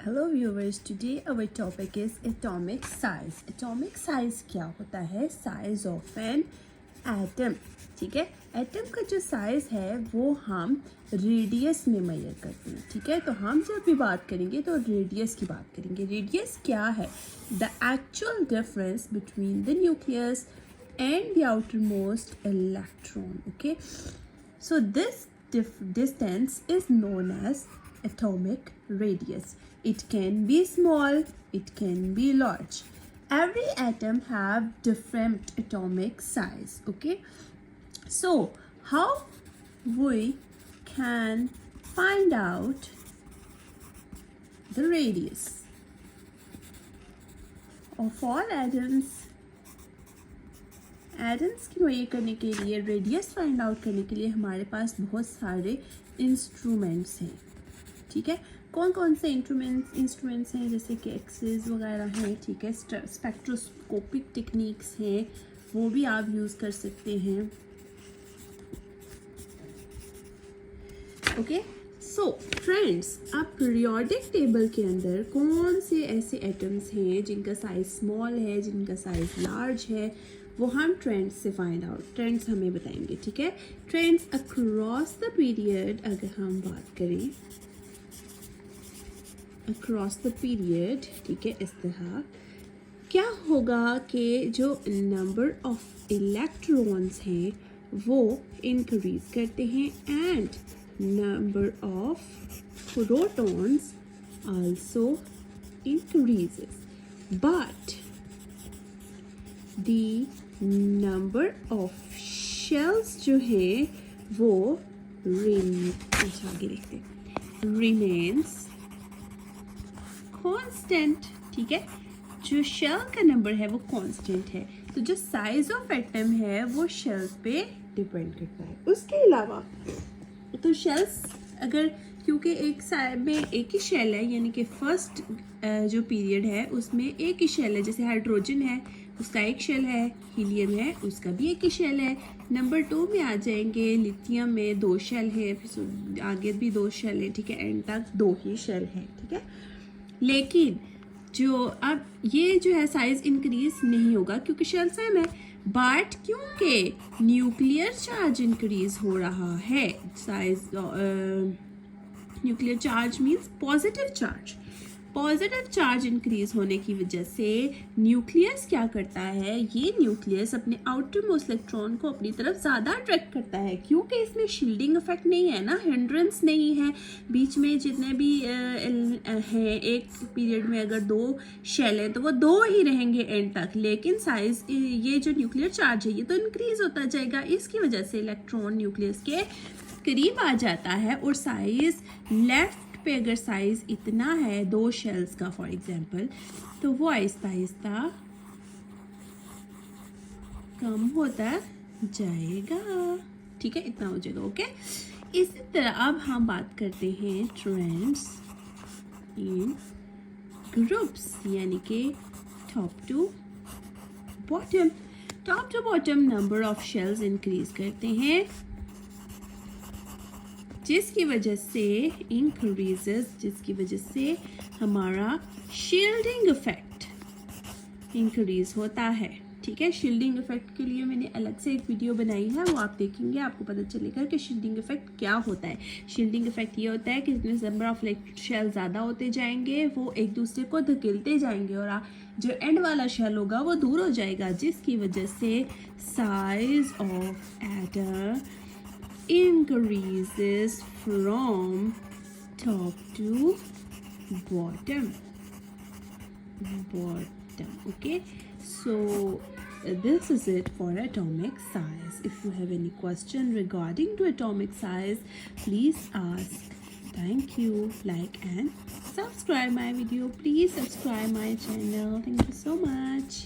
Hello viewers, today our topic is atomic size. Atomic size क्या होता है? Size of an atom. ठीक है, एटम का जो साइज है वो हम रेडियस में मेजर करते हैं. ठीक है, तो हम जब भी बात करेंगे तो रेडियस की बात करेंगे. रेडियस क्या है? The actual difference between the nucleus and the outermost electron. Okay, so this distance is known as atomic radius. It can be small, it can be large. Every atom have different atomic size. Okay, so how we can find out the radius of all atoms? Atoms की major करने के लिए, radius find out करने के लिए हमारे पास बहुत सारे इंस्ट्रूमेंट्स हैं. ठीक है, कौन कौन से इंस्ट्रूमेंट्स हैं? जैसे कि एक्सेस वगैरह हैं. ठीक है, स्पेक्ट्रोस्कोपिक टेक्निक्स हैं, वो भी आप यूज़ कर सकते हैं. ओके, सो फ्रेंड्स, अब पीरियोडिक टेबल के अंदर कौन से ऐसे एटम्स हैं जिनका साइज स्मॉल है, जिनका साइज लार्ज है, वो हम ट्रेंड्स से फाइंड आउट, ट्रेंड्स हमें बताएंगे. ठीक है, ट्रेंड्स अक्रॉस द पीरियड अगर हम बात करें, अक्रॉस द पीरियड, ठीक है, इस तरह क्या होगा कि जो नंबर ऑफ इलेक्ट्रॉन्स हैं वो इंक्रीज करते हैं and number of protons also increases, but the number of shells जो है वो आगे देखते हैं, रिमेन्स कांस्टेंट. ठीक है, जो शेल का नंबर है वो कांस्टेंट है. तो जो साइज ऑफ एटम है वो शेल्स पे डिपेंड करता है. उसके अलावा तो शेल्स अगर, क्योंकि एक साइड में एक ही शेल है, यानी कि फर्स्ट जो पीरियड है उसमें एक ही शेल है. जैसे हाइड्रोजन है, उसका एक शेल है, हीलियम है, उसका भी एक ही शेल है. नंबर 2 में आ जाएंगे, लिथियम में 2 शेल है, फिर आगे भी 2 शेल है. ठीक है, एंड तक 2 ही शेल है. ठीक है, लेकिन जो अब ये जो है साइज इंक्रीज नहीं होगा क्योंकि शेल सेम है, बट क्योंकि न्यूक्लियर चार्ज इंक्रीज हो रहा है, size nuclear charge means positive charge. Positive charge increase होने की वजह से न्यूक्लियस क्या करता है, ये न्यूक्लियस अपने आउटर मोस्ट इलेक्ट्रॉन को अपनी तरफ ज़्यादा अट्रैक्ट करता है क्योंकि इसमें शील्डिंग इफेक्ट नहीं है ना, हिंड्रेंस नहीं है. बीच में जितने भी हैं, एक पीरियड में अगर 2 शेल हैं तो वो 2 ही रहेंगे एंड तक, लेकिन साइज, ये जो न्यूक्लियर चार्ज है ये तो इंक्रीज होता जाएगा. इसकी वजह से इलेक्ट्रॉन न्यूक्लियस के करीब आ जाता है और साइज लेफ्ट पे अगर साइज इतना है 2 शेल्स का फॉर एग्जांपल, तो वो आहिस्ता आहिस्ता कम होता जाएगा. ठीक है, इतना हो जाएगा. ओके, इसी तरह अब हम बात करते हैं ट्रेंड्स इन ग्रुप्स, यानी कि top to bottom. Top to bottom number of shells increase करते हैं जिसकी वजह से इंक्रीजेस, जिसकी वजह से हमारा शील्डिंग इफेक्ट इंक्रीज होता है. ठीक है, शील्डिंग इफेक्ट के लिए मैंने अलग से एक वीडियो बनाई है, वो आप देखेंगे, आपको पता चलेगा कि शील्डिंग इफेक्ट क्या होता है. शील्डिंग इफेक्ट ये होता है कि जितने नंबर ऑफ शेल ज़्यादा होते जाएंगे वो एक दूसरे को धकेलते जाएंगे और जो एंड वाला शेल होगा वो दूर हो जाएगा, जिसकी वजह से size of atom increases from top to bottom. Okay, so this is it for atomic size. If you have any question regarding to atomic size, please ask. Thank you. Like and subscribe my video. Please subscribe my channel. Thank you so much.